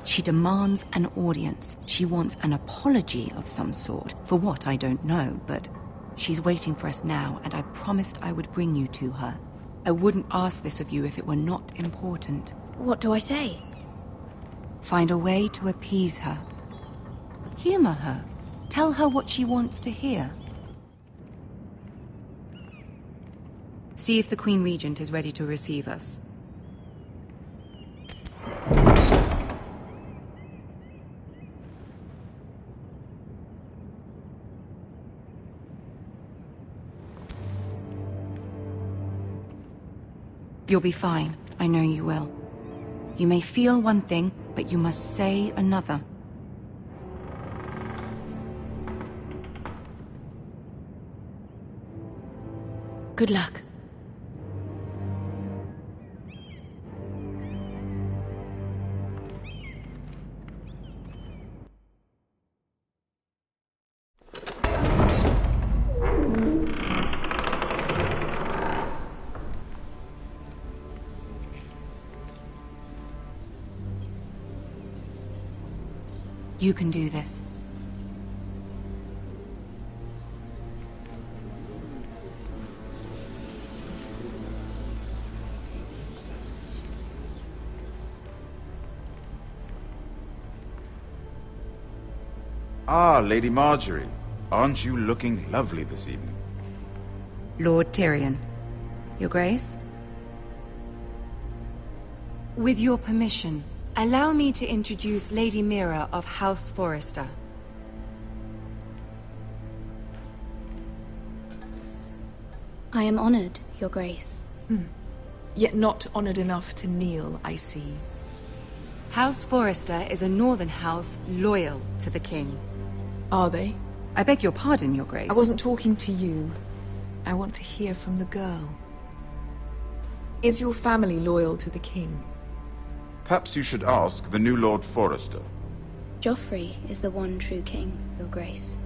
She demands an audience. She wants an apology of some sort, for what I don't know, but she's waiting for us now, and I promised I would bring you to her. I wouldn't ask this of you if it were not important. What do I say? Find a way to appease her. Humor her. Tell her what she wants to hear. See if the Queen Regent is ready to receive us. You'll be fine. I know you will. You may feel one thing, but you must say another. Good luck. You can do this. Ah, Lady Marjorie. Aren't you looking lovely this evening? Lord Tyrion. Your Grace? With your permission, allow me to introduce Lady Mira of House Forrester. I am honored, Your Grace. Yet not honored enough to kneel, I see. House Forrester is a northern house loyal to the king. Are they? I beg your pardon, Your Grace. I wasn't talking to you. I want to hear from the girl. Is your family loyal to the king? Perhaps you should ask the new Lord Forrester. Joffrey is the one true king, Your Grace.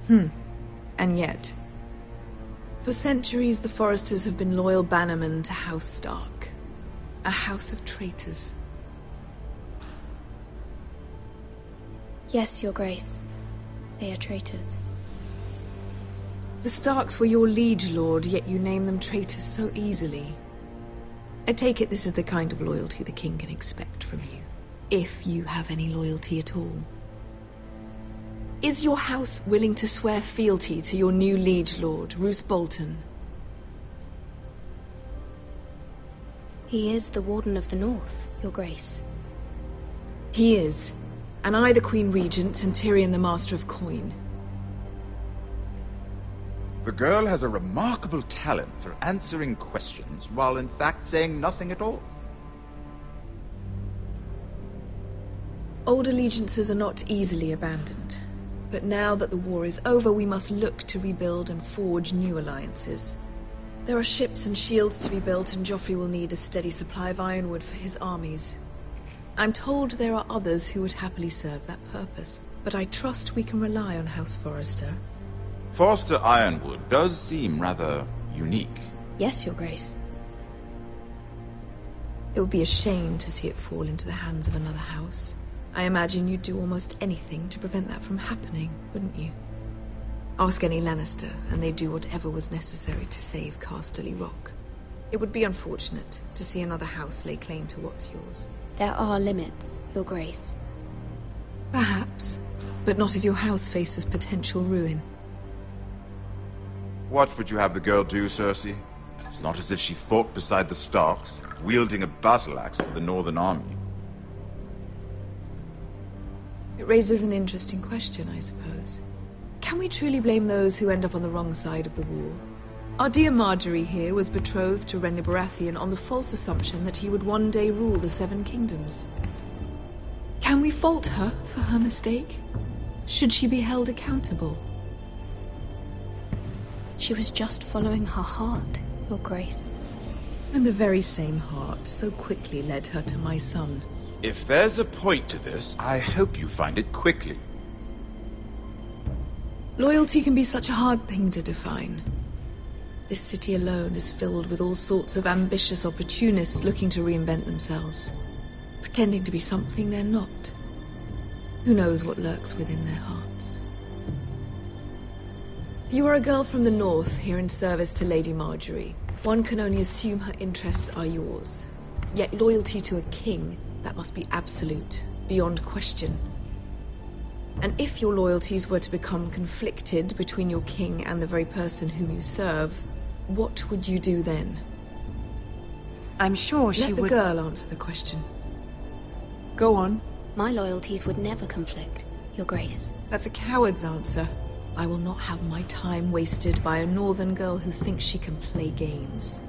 And yet... For centuries, the Forresters have been loyal bannermen to House Stark. A house of traitors. Yes, Your Grace. They are traitors. The Starks were your liege lord, yet you name them traitors so easily. I take it this is the kind of loyalty the king can expect from you. If you have any loyalty at all. Is your house willing to swear fealty to your new liege lord, Roose Bolton? He is the Warden of the North, Your Grace. He is. And I the Queen Regent and Tyrion the Master of Coin. The girl has a remarkable talent for answering questions while in fact saying nothing at all. Old allegiances are not easily abandoned. But now that the war is over, we must look to rebuild and forge new alliances. There are ships and shields to be built, and Joffrey will need a steady supply of ironwood for his armies. I'm told there are others who would happily serve that purpose, but I trust we can rely on House Forrester. Forster Ironwood does seem rather unique. Yes, Your Grace. It would be a shame to see it fall into the hands of another house. I imagine you'd do almost anything to prevent that from happening, wouldn't you? Ask any Lannister, and they'd do whatever was necessary to save Casterly Rock. It would be unfortunate to see another house lay claim to what's yours. There are limits, Your Grace. Perhaps, but not if your house faces potential ruin. What would you have the girl do, Cersei? It's not as if she fought beside the Starks, wielding a battle axe for the Northern Army. It raises an interesting question, I suppose. Can we truly blame those who end up on the wrong side of the war? Our dear Marjorie here was betrothed to Renly Baratheon on the false assumption that he would one day rule the Seven Kingdoms. Can we fault her for her mistake? Should she be held accountable? She was just following her heart, Your Grace. And the very same heart so quickly led her to my son. If there's a point to this, I hope you find it quickly. Loyalty can be such a hard thing to define. This city alone is filled with all sorts of ambitious opportunists looking to reinvent themselves, pretending to be something they're not. Who knows what lurks within their hearts? You are a girl from the north, here in service to Lady Marjorie. One can only assume her interests are yours. Yet loyalty to a king, that must be absolute, beyond question. And if your loyalties were to become conflicted between your king and the very person whom you serve, what would you do then? I'm sure she would... Let the girl answer the question. Go on. My loyalties would never conflict, Your Grace. That's a coward's answer. I will not have my time wasted by a northern girl who thinks she can play games.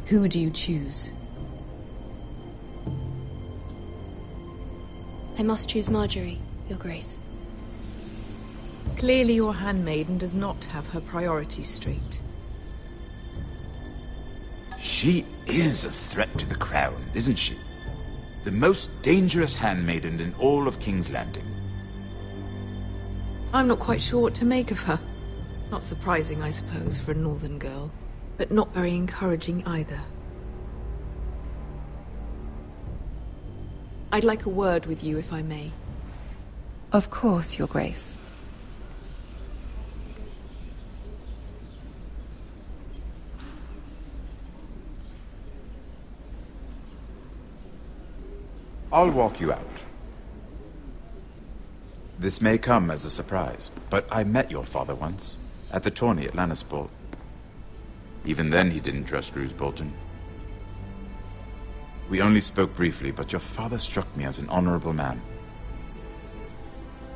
Who do you choose? I must choose Marjorie, Your Grace. Clearly your handmaiden does not have her priorities straight. She is a threat to the crown, isn't she? The most dangerous handmaiden in all of King's Landing. I'm not quite sure what to make of her. Not surprising, I suppose, for a northern girl, but not very encouraging either. I'd like a word with you, if I may. Of course, Your Grace. I'll walk you out. This may come as a surprise, but I met your father once, at the tourney at Lannisport. Even then he didn't trust Roose Bolton. We only spoke briefly, but your father struck me as an honorable man.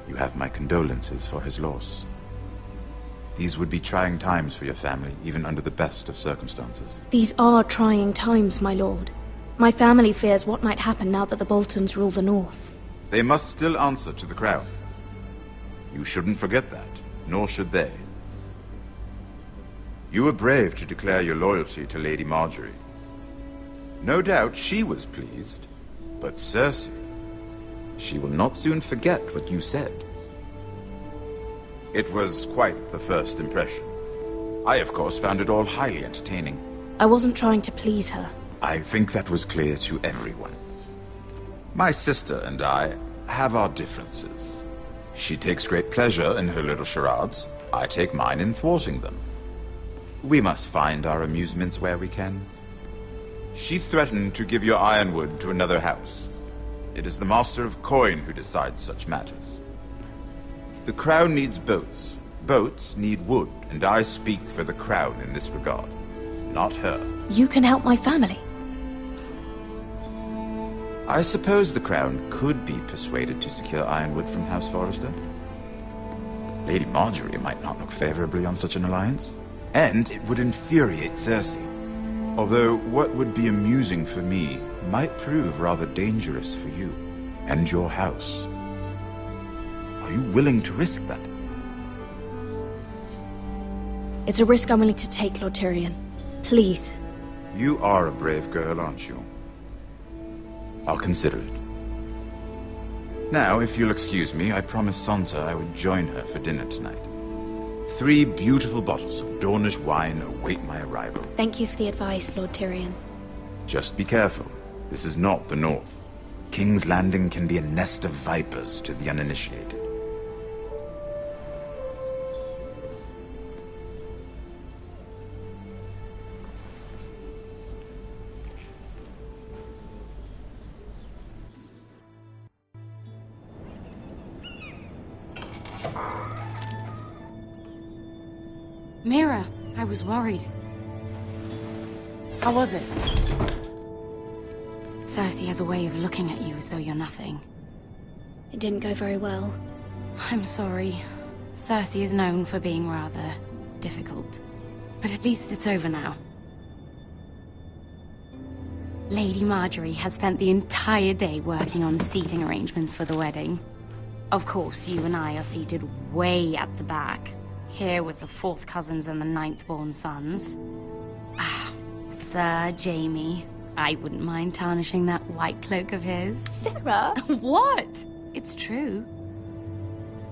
You have my condolences for his loss. These would be trying times for your family, even under the best of circumstances. These are trying times, my lord. My family fears what might happen now that the Boltons rule the North. They must still answer to the crown. You shouldn't forget that, nor should they. You were brave to declare your loyalty to Lady Marjorie. No doubt she was pleased, but Cersei, she will not soon forget what you said. It was quite the first impression. I, of course, found it all highly entertaining. I wasn't trying to please her. I think that was clear to everyone. My sister and I have our differences. She takes great pleasure in her little charades. I take mine in thwarting them. We must find our amusements where we can. She threatened to give your ironwood to another house. It is the Master of Coin who decides such matters. The crown needs boats. Boats need wood, and I speak for the crown in this regard, not her. You can help my family. I suppose the crown could be persuaded to secure ironwood from House Forrester. Lady Marjorie might not look favorably on such an alliance, and it would infuriate Cersei. Although what would be amusing for me might prove rather dangerous for you and your house. Are you willing to risk that? It's a risk I'm willing to take, Lord Tyrion. Please. You are a brave girl, aren't you? I'll consider it. Now, if you'll excuse me, I promised Sansa I would join her for dinner tonight. 3 beautiful bottles of Dornish wine await my arrival. Thank you for the advice, Lord Tyrion. Just be careful. This is not the North. King's Landing can be a nest of vipers to the uninitiated. Mira, I was worried. How was it? Cersei has a way of looking at you as though you're nothing. It didn't go very well. I'm sorry. Cersei is known for being rather difficult. But at least it's over now. Lady Marjorie has spent the entire day working on seating arrangements for the wedding. Of course, you and I are seated way at the back. Here with the 4th cousins and the 9th-born sons. Ah, Sir Jaime. I wouldn't mind tarnishing that white cloak of his. Sarah? What? It's true.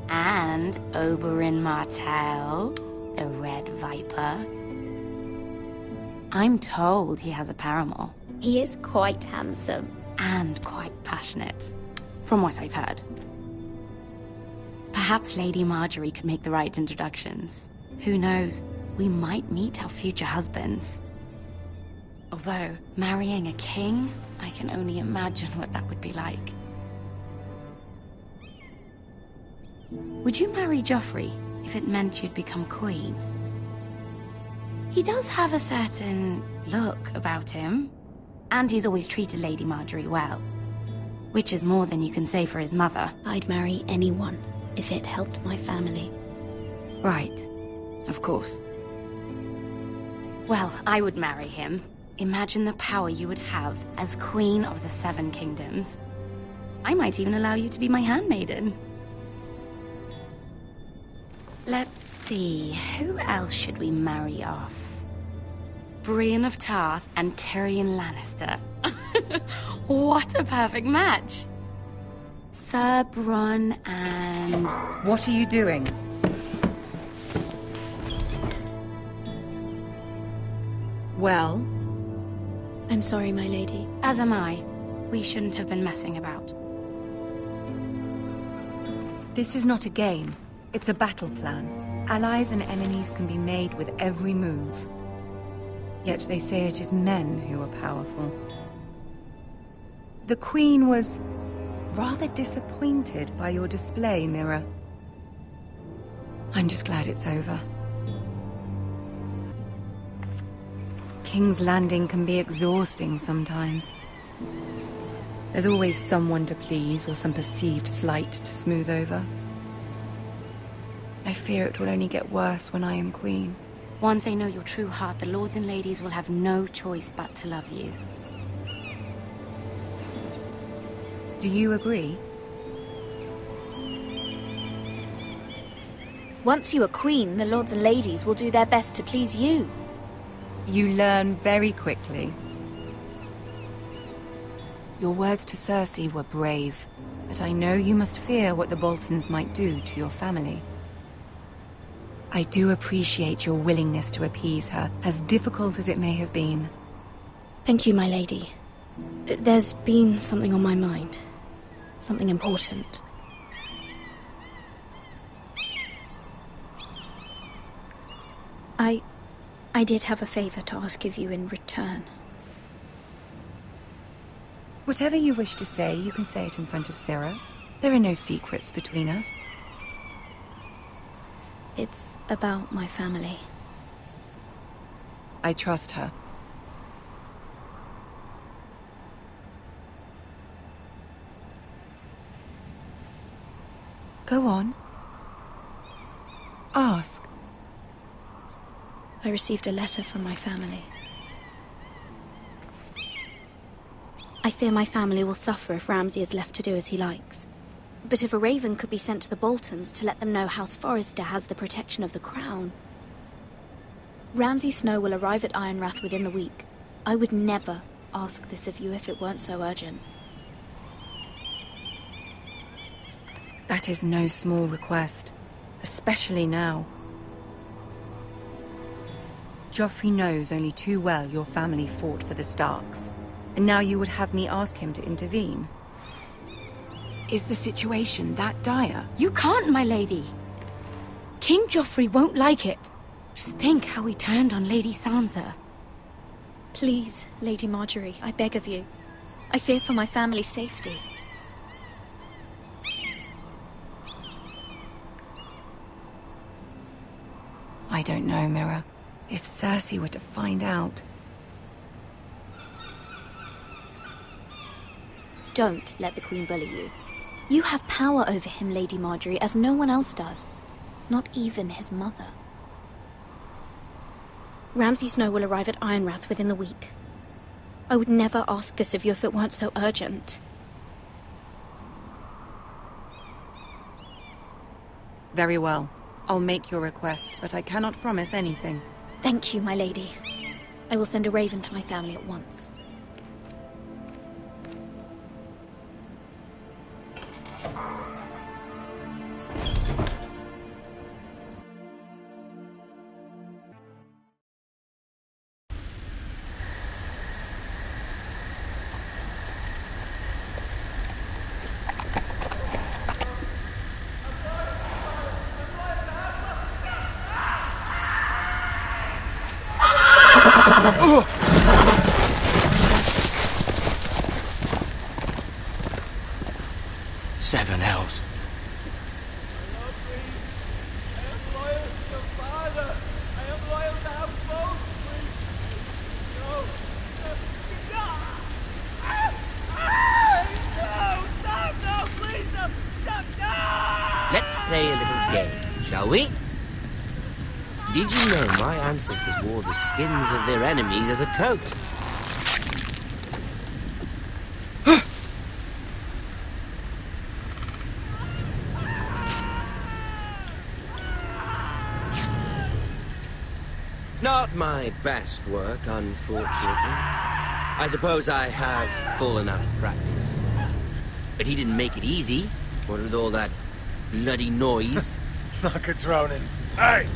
And Oberyn Martell, the Red Viper. I'm told he has a paramour. He is quite handsome. And quite passionate, from what I've heard. Perhaps Lady Marjorie could make the right introductions. Who knows? We might meet our future husbands. Although, marrying a king, I can only imagine what that would be like. Would you marry Joffrey if it meant you'd become queen? He does have a certain look about him, and he's always treated Lady Marjorie well. Which is more than you can say for his mother. I'd marry anyone if it helped my family. Right. Of course. Well, I would marry him. Imagine the power you would have as Queen of the 7 Kingdoms. I might even allow you to be my handmaiden. Let's see, who else should we marry off? Brienne of Tarth and Tyrion Lannister. What a perfect match. Sir Bronn and... What are you doing? Well? I'm sorry, my lady. As am I. We shouldn't have been messing about. This is not a game. It's a battle plan. Allies and enemies can be made with every move. Yet they say it is men who are powerful. The Queen was rather disappointed by your display, Mira. I'm just glad it's over. King's Landing can be exhausting sometimes. There's always someone to please or some perceived slight to smooth over. I fear it will only get worse when I am Queen. Once they know your true heart, the lords and ladies will have no choice but to love you. Do you agree? Once you are queen, the lords and ladies will do their best to please you. You learn very quickly. Your words to Cersei were brave, but I know you must fear what the Boltons might do to your family. I do appreciate your willingness to appease her, as difficult as it may have been. Thank you, my lady. There's been something on my mind. Something important. I did have a favor to ask of you in return. Whatever you wish to say, you can say it in front of Sarah. There are no secrets between us. It's about my family. I trust her. Go on. Ask. I received a letter from my family. I fear my family will suffer if Ramsay is left to do as he likes. But if a raven could be sent to the Boltons to let them know House Forrester has the protection of the crown... Ramsay Snow will arrive at Ironrath within the week. I would never ask this of you if it weren't so urgent. That is no small request, especially now. Joffrey knows only too well your family fought for the Starks, and now you would have me ask him to intervene. Is the situation that dire? You can't, my lady. King Joffrey won't like it. Just think how he turned on Lady Sansa. Please, Lady Marjorie, I beg of you. I fear for my family's safety. I don't know, Mira. If Cersei were to find out... Don't let the Queen bully you. You have power over him, Lady Marjorie, as no one else does. Not even his mother. Ramsay Snow will arrive at Ironrath within the week. I would never ask this of you if it weren't so urgent. Very well. I'll make your request, but I cannot promise anything. Thank you, my lady. I will send a raven to my family at once. Seven hells. Let's play a little game, shall we? Did you know my ancestors wore the skins of their enemies as a coat? Not my best work, unfortunately. I suppose I have fallen out of practice. But he didn't make it easy. What with all that bloody noise? Like a droning. Hey!